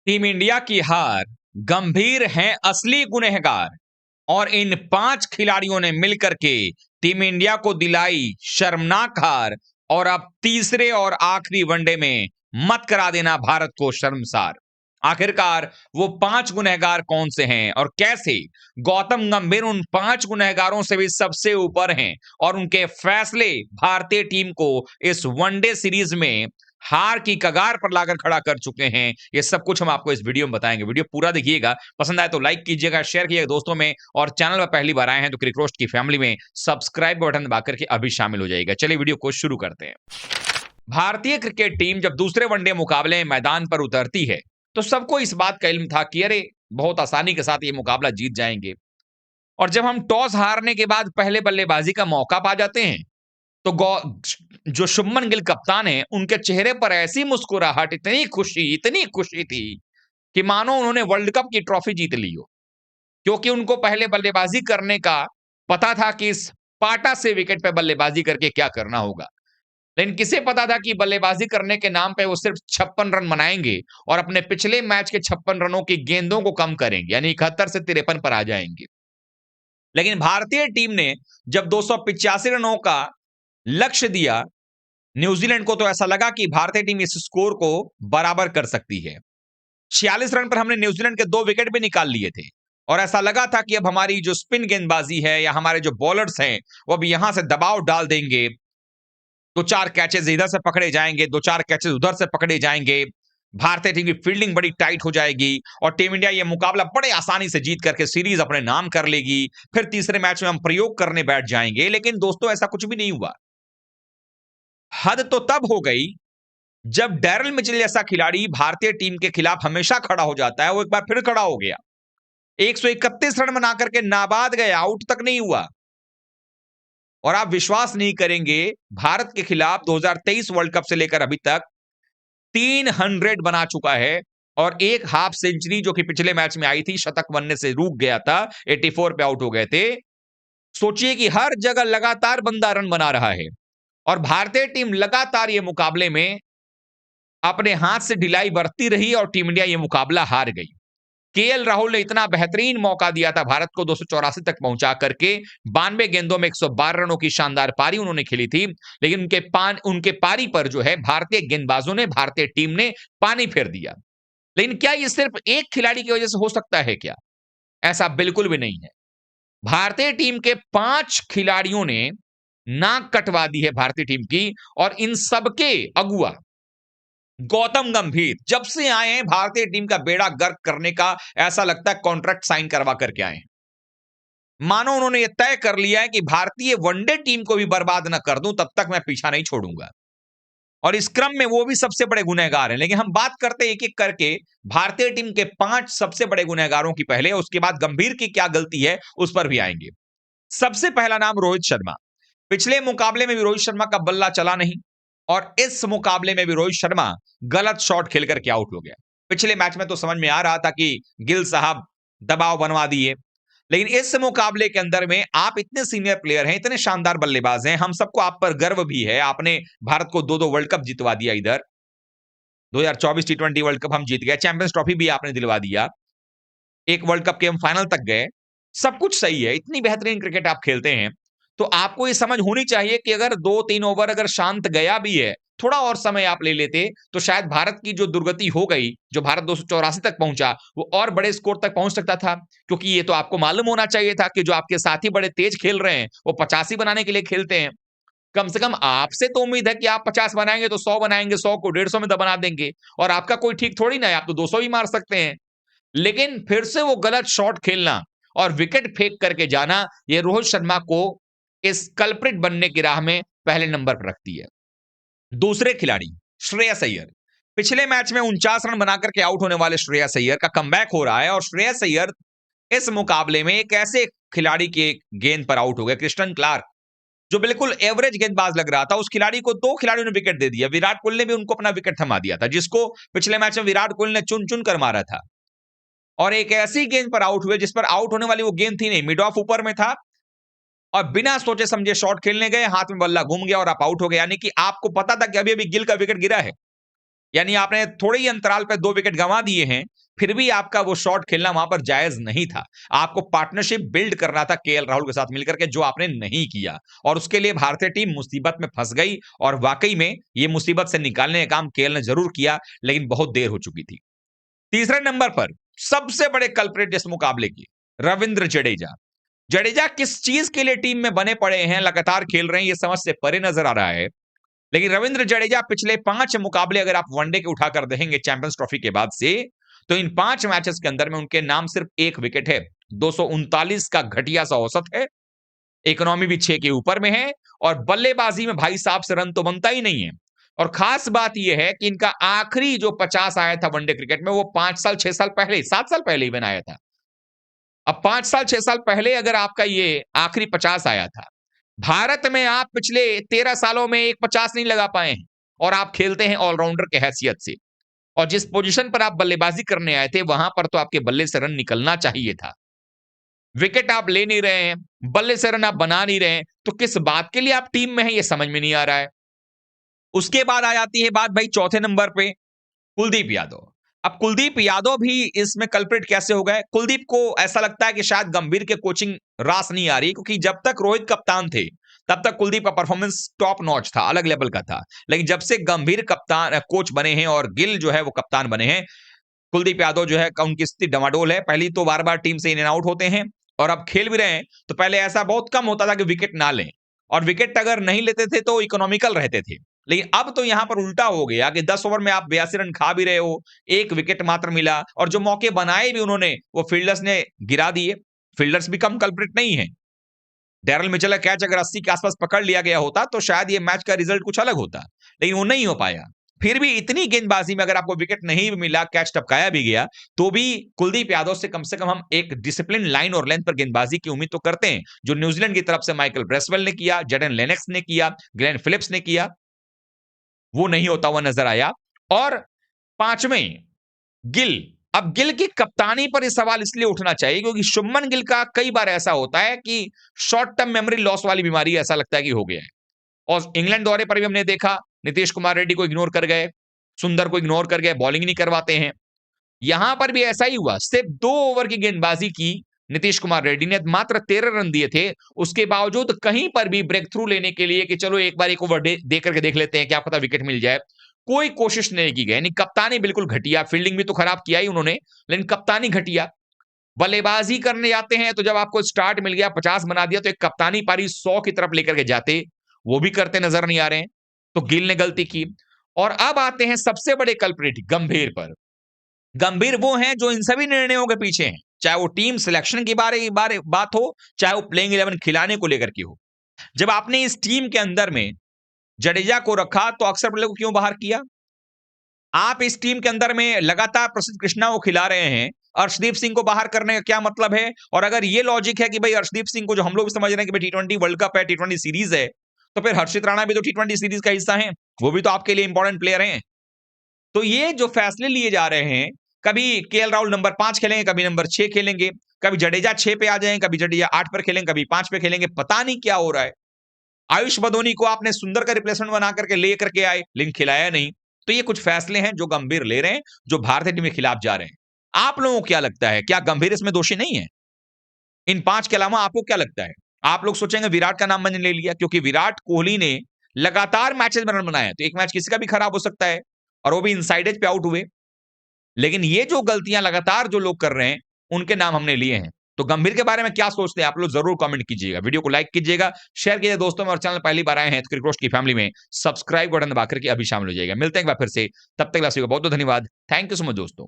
Team India की हार, गंभीर हैं असली गुनहगार। और इन 5 खिलाड़ियों ने मिलकर के टीम इंडिया को दिलाई शर्मनाक हार। और अब तीसरे और आखिरी वनडे में मत करा देना भारत को शर्मसार। आखिरकार वो 5 गुनहगार कौन से हैं और कैसे? गौतम गंभीर उन 5 गुनहगारों से भी सबसे ऊपर हैं और उनके फैसले भारतीय टीम को इस वनडे सीरीज में हार की कगार पर लाकर खड़ा कर चुके हैं। ये सब कुछ हम आपको इस वीडियो में बताएंगे। वीडियो पूरा देखिएगा, पसंद आए तो लाइक कीजिएगा, शेयर कीजिएगा दोस्तों में, और चैनल पर पहली बार आए हैं तो क्रिक रोस्ट की फैमिली में सब्सक्राइब बटन दबा करके अभी शामिल हो जाइएगा। चलिए वीडियो को शुरू करते हैं। भारतीय क्रिकेट टीम जब दूसरे वनडे मुकाबले में मैदान पर उतरती है तो सबको इस बात का इल्म था कि अरे बहुत आसानी के साथ ये मुकाबला जीत जाएंगे। और जब हम टॉस हारने के बाद पहले बल्लेबाजी का मौका पा जाते हैं तो जो शुभमन गिल कप्तान है उनके चेहरे पर ऐसी मुस्कुराहट, इतनी खुशी थी कि मानो उन्होंने वर्ल्ड कप की ट्रॉफी जीत ली हो। क्योंकि उनको पहले बल्लेबाजी करने का पता था कि इस पाटा से विकेट पे बल्लेबाजी करके क्या करना होगा। लेकिन किसे पता था कि बल्लेबाजी करने के नाम पे वो सिर्फ 56 रन बनाएंगे और अपने पिछले मैच के 56 रनों की गेंदों को कम करेंगे, यानी 71 से 53 पर आ जाएंगे। लेकिन भारतीय टीम ने जब 285 रनों का लक्ष्य दिया न्यूजीलैंड को, तो ऐसा लगा कि भारतीय टीम इस स्कोर को बराबर कर सकती है। 46 रन पर हमने न्यूजीलैंड के 2 विकेट भी निकाल लिए थे और ऐसा लगा था कि अब हमारी जो स्पिन गेंदबाजी है या हमारे जो बॉलर्स हैं वो अब यहां से दबाव डाल देंगे। 2-4 कैचेस इधर से पकड़े जाएंगे, 2-4 कैचेस उधर से पकड़े जाएंगे, भारतीय टीम की फील्डिंग बड़ी टाइट हो जाएगी और टीम इंडिया ये मुकाबला बड़े आसानी से जीत करके सीरीज अपने नाम कर लेगी। फिर तीसरे मैच में हम प्रयोग करने बैठ जाएंगे। लेकिन दोस्तों ऐसा कुछ भी नहीं हुआ। हद तो तब हो गई जब डैरल मिचेल जैसा खिलाड़ी भारतीय टीम के खिलाफ हमेशा खड़ा हो जाता है, वो एक बार फिर खड़ा हो गया। 131 रन बना करके नाबाद गया, आउट तक नहीं हुआ। और आप विश्वास नहीं करेंगे, भारत के खिलाफ 2023 वर्ल्ड कप से लेकर अभी तक 300 बना चुका है और एक हाफ सेंचुरी जो कि पिछले मैच में आई थी, शतक बनने से रुक गया था, 84 पे आउट हो गए थे। सोचिए कि हर जगह लगातार बंदा रन बना रहा है और भारतीय टीम लगातार ये मुकाबले में अपने हाथ से ढिलाई बरतती रही और टीम इंडिया ये मुकाबला हार गई। केएल राहुल ने इतना बेहतरीन मौका दिया था भारत को 284 तक पहुंचा करके, 92 गेंदों में 112 रनों की शानदार पारी उन्होंने खेली थी। लेकिन उनके पारी पर जो है भारतीय गेंदबाजों ने, भारतीय टीम ने पानी फेर दिया। लेकिन क्या ये सिर्फ एक खिलाड़ी की वजह से हो सकता है क्या? ऐसा बिल्कुल भी नहीं है। भारतीय टीम के 5 खिलाड़ियों ने नाक कटवा दी है भारतीय टीम की, और इन सबके अगुआ गौतम गंभीर जब से आए हैं भारतीय टीम का बेड़ा गर्क करने का ऐसा लगता है कॉन्ट्रैक्ट साइन करवा करके आए हैं। मानो उन्होंने यह तय कर लिया है कि भारतीय वनडे टीम को भी बर्बाद ना कर दूं तब तक मैं पीछा नहीं छोड़ूंगा। और इस क्रम में वो भी सबसे बड़े गुनहगार हैं। लेकिन हम बात करते एक एक करके भारतीय टीम के 5 सबसे बड़े गुनहगारों की पहले, उसके बाद गंभीर की क्या गलती है उस पर भी आएंगे। सबसे पहला नाम रोहित शर्मा। पिछले मुकाबले में भी रोहित शर्मा का बल्ला चला नहीं और इस मुकाबले में भी रोहित शर्मा गलत शॉट खेलकर के आउट हो गया। पिछले मैच में तो समझ में आ रहा था कि गिल साहब दबाव बनवा दिए, लेकिन इस मुकाबले के अंदर में आप इतने सीनियर प्लेयर हैं, इतने शानदार बल्लेबाज हैं, हम सबको आप पर गर्व भी है। आपने भारत को 2-2 वर्ल्ड कप जितवा दिया, इधर 2024 टी20 वर्ल्ड कप हम जीत गए, चैंपियंस ट्रॉफी भी आपने दिलवा दिया, एक वर्ल्ड कप के हम फाइनल तक गए, सब कुछ सही है, इतनी बेहतरीन क्रिकेट आप खेलते हैं। तो आपको ये समझ होनी चाहिए कि अगर 2-3 ओवर अगर शांत गया भी है, थोड़ा और समय आप ले लेते तो शायद भारत की जो दुर्गति हो गई, जो भारत 284 तक पहुंचा, वो और बड़े स्कोर तक पहुंच सकता था। क्योंकि ये तो आपको मालूम होना चाहिए था कि जो आपके साथी बड़े तेज खेल रहे हैं वो 85 बनाने के लिए खेलते हैं। कम से कम आपसे तो उम्मीद है कि आप 50 बनाएंगे तो 100 बनाएंगे, 100 को 150 में दबा देंगे। और आपका कोई ठीक थोड़ी ना है, आप तो 200 भी मार सकते हैं। लेकिन फिर से वो गलत शॉट खेलना और विकेट फेंक करके जाना, ये रोहित शर्मा को इस कल्प्रिट बनने की राह में पहले नंबर पर रखती है। दूसरे खिलाड़ी श्रेयस अय्यर, पिछले मैच में 49 रन बनाकर के आउट होने वाले श्रेयस अय्यर का कमबैक हो रहा है और श्रेयस अय्यर इस मुकाबले में एक ऐसे खिलाड़ी के गेंद पर आउट हो गए, क्रिस्टन क्लार्क, जो बिल्कुल एवरेज गेंदबाज लग रहा था। उस खिलाड़ी को 2 खिलाड़ियों ने विकेट दे दिया। विराट कोहली ने भी उनको अपना विकेट थमा दिया था, जिसको पिछले मैच में विराट कोहली ने चुन चुन कर मारा था। और एक ऐसी गेंद पर आउट हुए जिस पर आउट होने वाली वो गेंद थी नहीं, मिड ऑफ ऊपर में था और बिना सोचे समझे शॉट खेलने गए, हाथ में बल्ला घूम गया और आप आउट हो गए। यानी कि आपको पता था कि अभी अभी गिल का विकेट गिरा है यानी आपने थोड़े ही अंतराल पे 2 विकेट गंवा दिए हैं, फिर भी आपका वो शॉट खेलना वहां पर जायज नहीं था। आपको पार्टनरशिप बिल्ड करना था केएल राहुल के साथ मिलकर के, जो आपने नहीं किया, और उसके लिए भारतीय टीम मुसीबत में फंस गई। और वाकई में ये मुसीबत से निकालने का काम केएल ने जरूर किया, लेकिन बहुत देर हो चुकी थी। तीसरे नंबर पर सबसे बड़े कल्प्रिट इस मुकाबले की, रविंद्र जडेजा। जडेजा किस चीज के लिए टीम में बने पड़े हैं, लगातार खेल रहे हैं, ये समझ से परे नजर आ रहा है। लेकिन रविंद्र जडेजा पिछले 5 मुकाबले अगर आप वनडे के उठाकर देखेंगे चैंपियंस ट्रॉफी के बाद से, तो इन 5 मैचेस के अंदर में उनके नाम सिर्फ 1 विकेट है। 239 का घटिया सा औसत है, इकोनॉमी भी 6 के ऊपर में है, और बल्लेबाजी में भाई साहब से रन तो बनता ही नहीं है। और खास बात यह है कि इनका आखिरी जो 50 आया था वनडे क्रिकेट में, वो 5 साल 6 साल पहले, 7 साल पहले इवन आया था। अब 5 साल 6 साल पहले अगर आपका ये आखिरी 50 आया था, भारत में आप पिछले 13 सालों में एक 50 नहीं लगा पाए हैं, और आप खेलते हैं ऑलराउंडर के हैसियत से। और जिस पोजीशन पर आप बल्लेबाजी करने आए थे, वहां पर तो आपके बल्ले से रन निकलना चाहिए था। विकेट आप ले नहीं रहे हैं, बल्ले से रन आप बना नहीं रहे हैं, तो किस बात के लिए आप टीम में हैं, ये समझ में नहीं आ रहा है। उसके बाद आ जाती है बात भाई चौथे नंबर पे, कुलदीप यादव। अब कुलदीप यादव भी इसमें कल्प्रिट कैसे हो गए? कुलदीप को ऐसा लगता है कि शायद गंभीर के कोचिंग रास नहीं आ रही, क्योंकि जब तक रोहित कप्तान थे, तब तक कुलदीप का परफॉर्मेंस टॉप नॉच था, अलग लेवल का था। लेकिन जब से गंभीर कप्तान कोच बने हैं और गिल जो है वो कप्तान बने हैं, कुलदीप यादव जो है उनकी स्थिति डमाडोल है। पहली तो बार-बार टीम से इन एंड आउट होते हैं, और अब खेल भी रहे हैं, तो पहले ऐसा बहुत कम होता था कि विकेट ना लें, और विकेट अगर नहीं लेते थे तो इकोनॉमिकल रहते थे। लेकिन अब तो यहां पर उल्टा हो गया कि 10 ओवर में आप 82 रन खा भी रहे हो, 1 विकेट मात्र मिला, और जो मौके बनाए भी उन्होंने, वो फील्डर्स ने गिरा दिए। फील्डर्स भी कम कल्प्रिट नहीं है। डैरल मिचेल का कैच अगर 80 के आसपास पकड़ लिया गया होता, तो शायद ये मैच का रिजल्ट कुछ अलग होता, लेकिन वो नहीं हो पाया। फिर भी इतनी गेंदबाजी में अगर आपको विकेट नहीं भी मिला, कैच टपकाया भी गया, तो भी कुलदीप यादव से कम हम एक डिसिप्लिन लाइन और लेंथ पर गेंदबाजी की उम्मीद तो करते हैं, जो न्यूजीलैंड की तरफ से माइकल ब्रेसवेल ने किया, जेडन लेनेक्स ने किया, ग्लेन फिलिप्स ने किया, वो नहीं होता हुआ नजर आया। और पांचवें, गिल। अब गिल की कप्तानी पर यह सवाल इसलिए उठना चाहिए क्योंकि शुभमन गिल का कई बार ऐसा होता है कि शॉर्ट टर्म मेमोरी लॉस वाली बीमारी ऐसा लगता है कि हो गया है। और इंग्लैंड दौरे पर भी हमने देखा, नीतीश कुमार रेड्डी को इग्नोर कर गए, सुंदर को इग्नोर कर गए, बॉलिंग नहीं करवाते हैं। यहां पर भी ऐसा ही हुआ, सिर्फ 2 ओवर की गेंदबाजी की नीतीश कुमार रेड्डी ने, मात्र 13 रन दिए थे। उसके बावजूद कहीं पर भी ब्रेक थ्रू लेने के लिए कि चलो एक बार एक ओवर दे करके देख लेते हैं, क्या पता विकेट मिल जाए, कोई कोशिश नहीं की गई। यानी कप्तानी बिल्कुल घटिया, फील्डिंग भी तो खराब किया ही उन्होंने, लेकिन कप्तानी घटिया। बल्लेबाजी करने जाते हैं तो जब आपको स्टार्ट मिल गया, 50 बना दिया, तो एक कप्तानी पारी 100 की तरफ लेकर के जाते, वो भी करते नजर नहीं आ रहे हैं। तो गिल ने गलती की। और अब आते हैं सबसे बड़े कल्प्रिट गंभीर पर। गंभीर वो हैं जो इन सभी निर्णयों के पीछे हैं, चाहे वो टीम सिलेक्शन की बारे बारे बात हो, चाहे वो प्लेइंग 11 खिलाने को लेकर की हो। जब आपने इस टीम के अंदर में जडेजा को रखा, तो अक्षर पटेल को क्यों बाहर किया? आप इस टीम के अंदर में लगातार प्रसिद्ध कृष्णा को खिला रहे हैं, अर्शदीप सिंह को बाहर करने का क्या मतलब है? और अगर ये लॉजिक है कि भाई अर्शदीप सिंह को, जो हम लोग समझ रहे हैं कि भाई टी20 वर्ल्ड कप है, टी20 सीरीज है, तो फिर हर्षित राणा भी तो टी20 सीरीज का हिस्सा है, वो भी तो आपके लिए इंपॉर्टेंट प्लेयर हैं। तो ये जो फैसले लिए जा रहे हैं, कभी केएल राहुल नंबर 5 खेलेंगे, कभी नंबर 6 खेलेंगे, कभी जडेजा 6 पे आ जाएं, कभी जडेजा 8 पर खेलेंगे, कभी 5 पे खेलेंगे, पता नहीं क्या हो रहा है। आयुष बदोनी को आपने सुंदर का रिप्लेसमेंट बना करके ले करके आए, लेकिन खिलाया नहीं। तो ये कुछ फैसले हैं जो गंभीर ले रहे हैं, जो भारतीय टीम के खिलाफ जा रहे हैं। आप लोगों को क्या लगता है, क्या गंभीर इसमें दोषी नहीं है? इन 5 के अलावा आपको क्या लगता है? आप लोग सोचेंगे विराट का नाम मैंने ले लिया, क्योंकि विराट कोहली ने लगातार मैचेस में रन बनाए, तो एक मैच किसी का भी खराब हो सकता है, और वो भी इनसाइड एज पे आउट हुए। लेकिन ये जो गलतियां लगातार जो लोग कर रहे हैं, उनके नाम हमने लिए हैं। तो गंभीर के बारे में क्या सोचते हैं आप लोग, जरूर कमेंट कीजिएगा। वीडियो को लाइक कीजिएगा, शेयर कीजिए दोस्तों में, और चैनल पहली बार आए हैं तो क्रिकेट रोस्ट की फैमिली में सब्सक्राइब बटन दबा करके अभी शामिल हो जाएगा। मिलते हैं एक बार फिर से, तब तक सभी को बहुत बहुत धन्यवाद। थैंक यू सो मच दोस्तों।